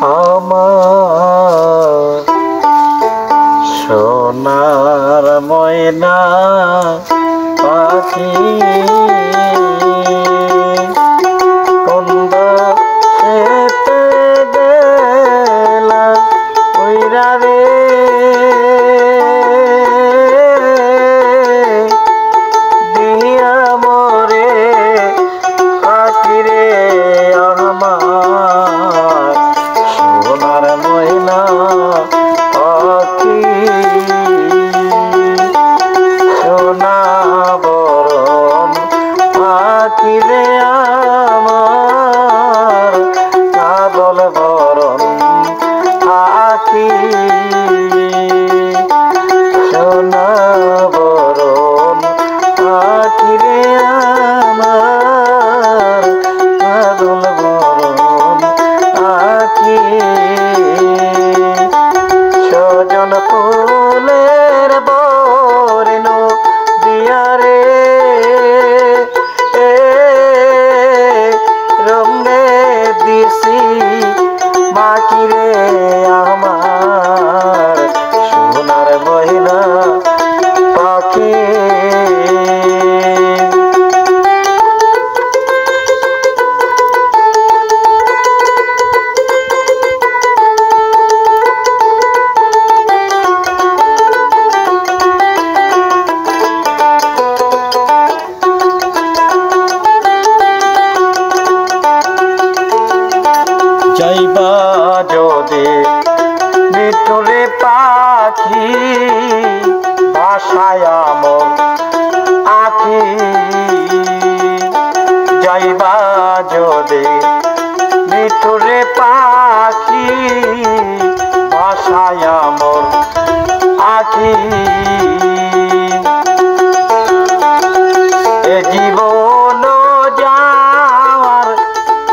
আমার সোনার ময়না পাখি কোন দেশেতে গেলা উইরা রে দিয়া মরে পাখি রে আমার সোনার ময়না পাখি সোনা বরণ পাখি রে আমার কাজল বরণ পাখি সোনা বরণ পাখি রে আমার কাজল বরণ পাখি সজন ফুলের বর্ণ দিয়া রে রঙে দিছি মাকি রে আমার সোনার ময়না পাখি যাইবা যদি মিঠুরে পাখি ভাষায় আমর আখি যাইবা যদি মিঠুরে পাখি ভাষায় আমর আখি এ জীবন যাওয়ার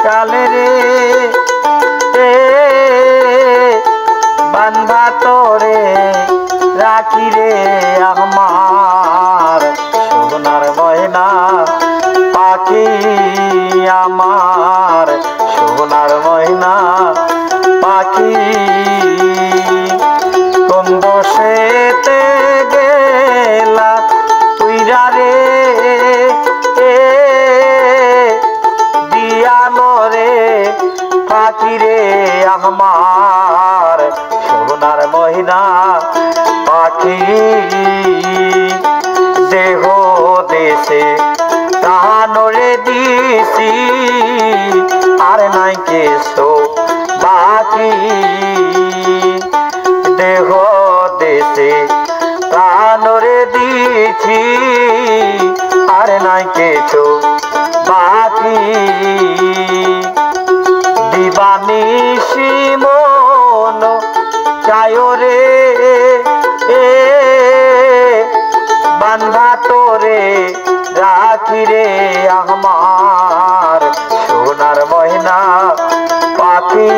কালে রে বান্ধা তোরে রাখি রে আমার সোনার ময়না পাখি আমার সোনার ময়না পাখি কোন দোষেতে গেলা তুইরা রে দিয়া মরে পাখি রে আমার সোনার ময়না পাখি দেহ দেশে তাহানরে দিছি আর নাই কেছো বাকি দেহ দেশে তাহানরে দিছি আর নাই কেছো বাকি দিবানিশি মন চায় রে বান্ধা তোরে রাখি রে আমার সোনার ময়না পাখি।